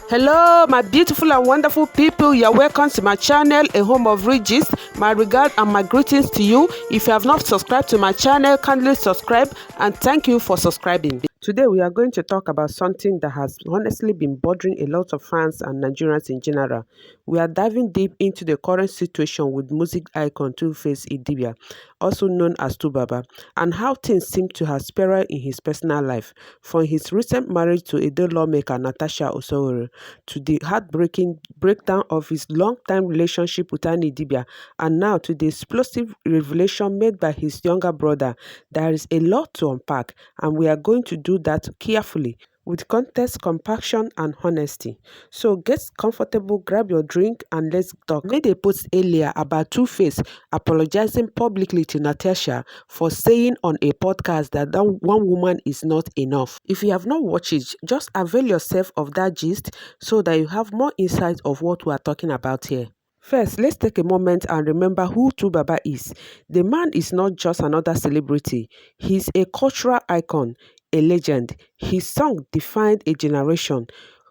Hello, my beautiful and wonderful people. You're welcome to my channel, A Home of Riches. My regard and my greetings to you. If you have not subscribed to my channel, kindly subscribe and thank you for subscribing. Today, we are going to talk about something that has honestly been bothering a lot of fans and Nigerians in general. We are diving deep into the current situation with music icon Two-Face Idibia, also known as Tubaba, and how things seem to have spiraled in his personal life, from his recent marriage to Edo lawmaker Natasha Osawaru to the heartbreaking breakdown of his long-time relationship with Annie Idibia, and now to the explosive revelation made by his younger brother. There is a lot to unpack, and we are going to do that carefully, with context, compassion, and honesty. So get comfortable, grab your drink, and let's talk. I made a post earlier about Two-Face apologizing publicly to Natasha for saying on a podcast that one woman is not enough. If you have not watched it, just avail yourself of that gist so that you have more insight of what we are talking about here. First, let's take a moment and remember who Tubaba is. The man is not just another celebrity. He's a cultural icon, a legend. His song defined a generation.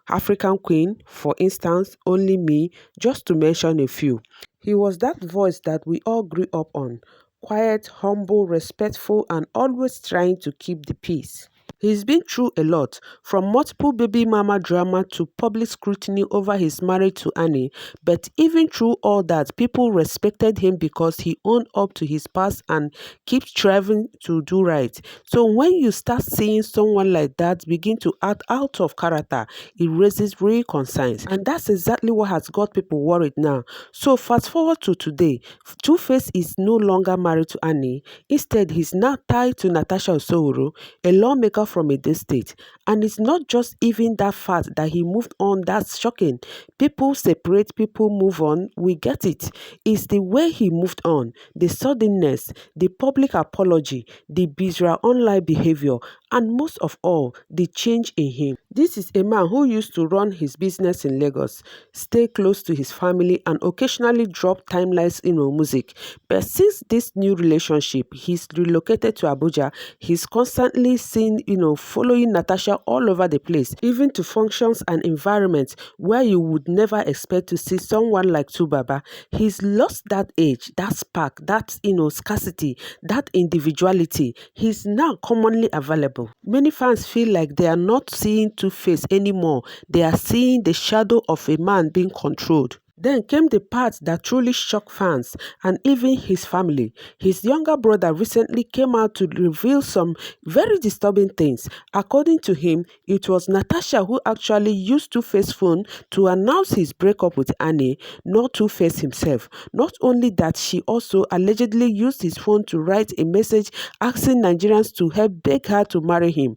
African Queen, for instance, Only Me, just to mention a few. He was that voice that we all grew up on. Quiet, humble, respectful, and always trying to keep the peace. He's been through a lot, from multiple baby mama drama to public scrutiny over his marriage to Annie, but even through all that, people respected him because he owned up to his past and keeps striving to do right. So when you start seeing someone like that begin to act out of character, it raises real concerns. And that's exactly what has got people worried now. So fast forward to today, Two-Face is no longer married to Annie. Instead, he's now tied to Natasha Osawaru, a lawmaker from Edo State. And it's not just even that fact that he moved on that's shocking. People separate, people move on, we get it. It's the way he moved on, the suddenness, the public apology, the bizarre online behavior, and most of all, the change in him. This is a man who used to run his business in Lagos, stay close to his family, and occasionally drop timelines in music. But since this new relationship, he's relocated to Abuja. He's constantly seen, following Natasha all over the place, even to functions and environments where you would never expect to see someone like Tubaba. He's lost that edge, that spark, that, scarcity, that individuality. He's now commonly available. Many fans feel like they are not seeing Two-Face anymore. They are seeing the shadow of a man being controlled. Then came the part that truly shocked fans and even his family. His younger brother recently came out to reveal some very disturbing things. According to him, it was Natasha who actually used Two-Face's phone to announce his breakup with Annie, not Two-Face himself. Not only that, she also allegedly used his phone to write a message asking Nigerians to help beg her to marry him.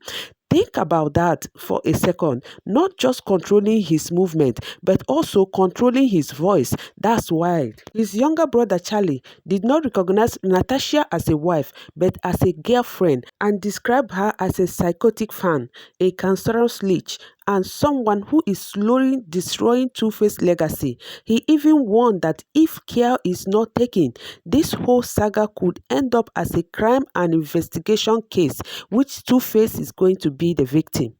Think about that for a second. Not just controlling his movement, but also controlling his voice. That's wild. His younger brother Charlie did not recognize Natasha as a wife, but as a girlfriend, and described her as a psychotic fan, a cancerous leech, and someone who is slowly destroying Two-Face's legacy. He even warned that if care is not taken, this whole saga could end up as a crime and investigation case, which Two-Face is going to be the victim.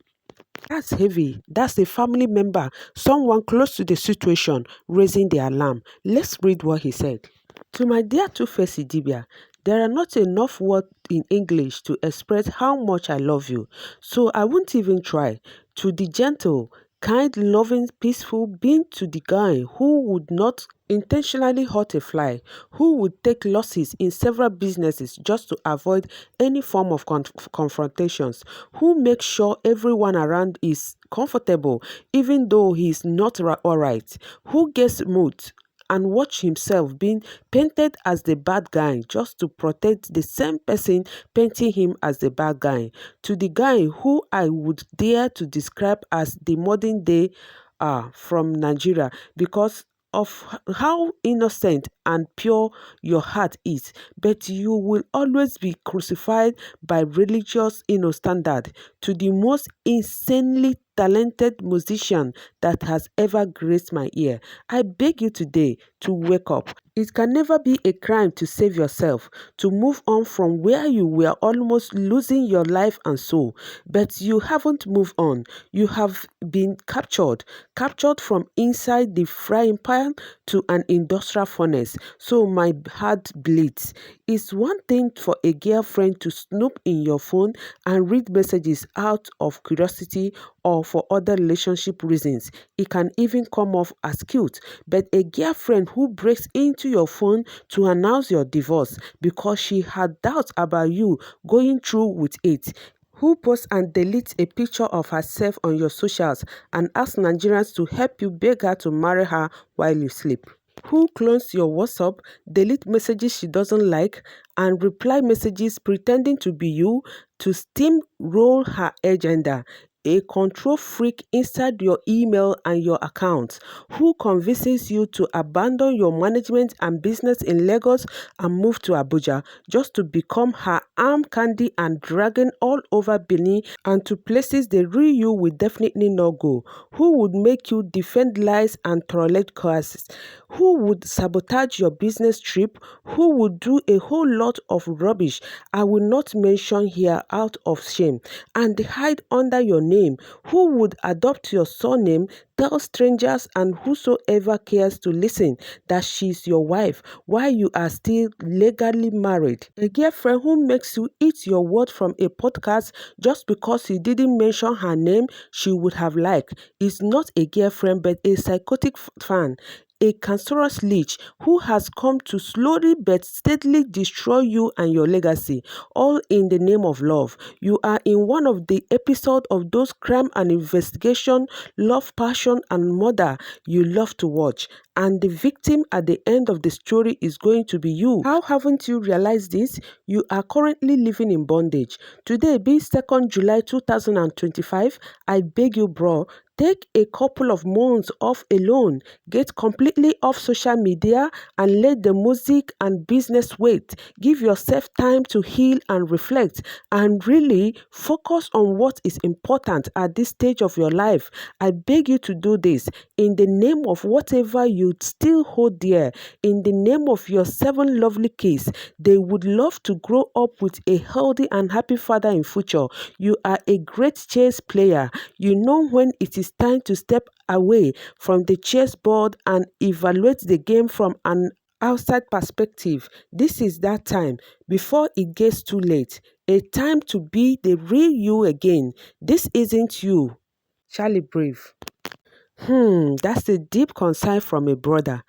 That's heavy. That's a family member, someone close to the situation, raising the alarm. Let's read what he said. To my dear Two-Face Idibia, there are not enough words in English to express how much I love you, so I won't even try. To the gentle, kind, loving, peaceful being, to the guy who would not intentionally hurt a fly, who would take losses in several businesses just to avoid any form of confrontations, who makes sure everyone around is comfortable even though he's not alright, who gets moved and watch himself being painted as the bad guy just to protect the same person painting him as the bad guy. To the guy who I would dare to describe as the modern day from Nigeria because of how innocent and pure your heart is, but you will always be crucified by religious standard. To the most insanely talented musician that has ever graced my ear, I beg you today to wake up. It can never be a crime to save yourself, to move on from where you were almost losing your life and soul. But you haven't moved on. You have been captured from inside the frying pan to an industrial furnace. So my heart bleeds. It's one thing for a girlfriend to snoop in your phone and read messages out of curiosity or for other relationship reasons. It can even come off as cute. But a girlfriend who breaks into your phone to announce your divorce because she had doubts about you going through with it, who posts and deletes a picture of herself on your socials and asks Nigerians to help you beg her to marry her while you sleep, who clones your WhatsApp, delete messages she doesn't like, and reply messages pretending to be you to steamroll her agenda, a control freak inside your email and your account, who convinces you to abandon your management and business in Lagos and move to Abuja just to become her arm candy and dragging all over Benin and to places the real you will definitely not go, who would make you defend lies and tolerate curses, who would sabotage your business trip, who would do a whole lot of rubbish I will not mention here out of shame, and hide under your name, who would adopt your surname, tell strangers and whosoever cares to listen that she's your wife while you are still legally married. A girlfriend who makes you eat your word from a podcast just because you didn't mention her name she would have liked is not a girlfriend but a psychotic fan, a cancerous leech who has come to slowly but steadily destroy you and your legacy, all in the name of love. You are in one of the episodes of those crime and investigation, love, passion, and murder you love to watch. And the victim at the end of the story is going to be you. How haven't you realized this? You are currently living in bondage. Today, being 2nd July 2025, I beg you, bro, take a couple of months off alone, get completely off social media and let the music and business wait. Give yourself time to heal and reflect and really focus on what is important at this stage of your life. I beg you to do this in the name of whatever you still hold dear, in the name of your 7 lovely kids. They would love to grow up with a healthy and happy father in future. You are a great chess player. You know when it is time to step away from the chessboard and evaluate the game from an outside perspective. This is that time before it gets too late. A time to be the real you again. This isn't you. Charlie Brave. That's a deep concern from a brother.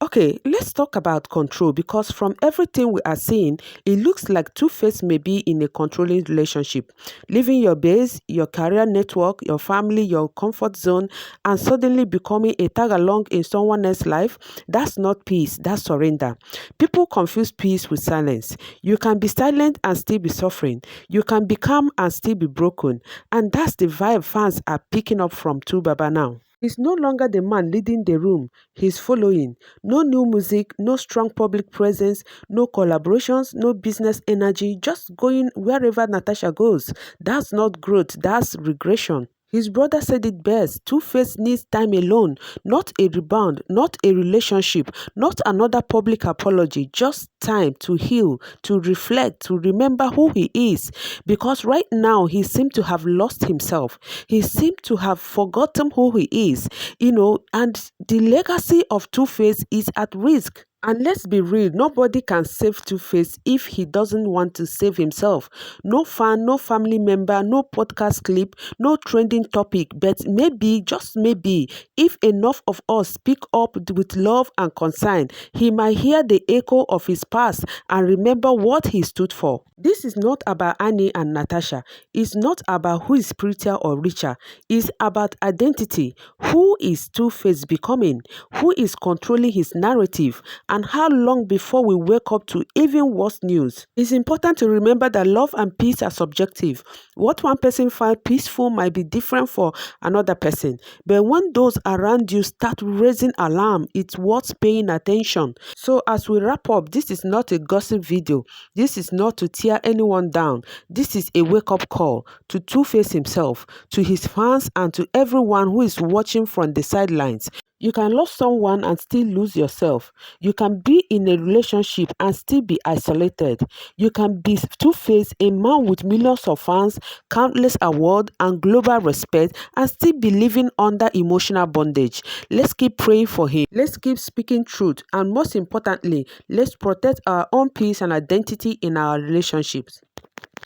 Okay, let's talk about control because from everything we are seeing, it looks like Two-Face may be in a controlling relationship, leaving your base, your career network, your family, your comfort zone, and suddenly becoming a tag-along in someone else's life. That's not peace, that's surrender. People confuse peace with silence. You can be silent and still be suffering. You can be calm and still be broken. And that's the vibe fans are picking up from Two Baba now. He's no longer the man leading the room, he's following. No new music, no strong public presence, no collaborations, no business energy, just going wherever Natasha goes. That's not growth, that's regression. His brother said it best, Two-Face needs time alone, not a rebound, not a relationship, not another public apology, just time to heal, to reflect, to remember who he is. Because right now he seemed to have lost himself. He seemed to have forgotten who he is, and the legacy of Two-Face is at risk. And let's be real, nobody can save Two-Face if he doesn't want to save himself. No fan, no family member, no podcast clip, no trending topic. But maybe, just maybe, if enough of us speak up with love and concern, he might hear the echo of his past and remember what he stood for. This is not about Annie and Natasha. It's not about who is prettier or richer. It's about identity. Who is Two-Face becoming? Who is controlling his narrative? And how long before we wake up to even worse news? It's important to remember that love and peace are subjective. What one person finds peaceful might be different for another person. But when those around you start raising alarm, it's worth paying attention. So as we wrap up, this is not a gossip video. This is not to tear anyone down. This is a wake-up call to Two-Face himself, to his fans, and to everyone who is watching from the sidelines. You can love someone and still lose yourself. You can be in a relationship and still be isolated. You can be two-faced, a man with millions of fans, countless awards, and global respect, and still be living under emotional bondage. Let's keep praying for him. Let's keep speaking truth. And most importantly, let's protect our own peace and identity in our relationships.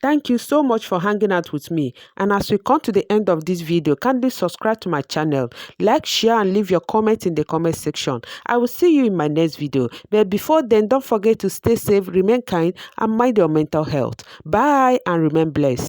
Thank you so much for hanging out with me. And as we come to the end of this video, kindly subscribe to my channel, like, share, and leave your comments in the comment section. I will see you in my next video. But before then, don't forget to stay safe, remain kind, and mind your mental health. Bye and remain blessed.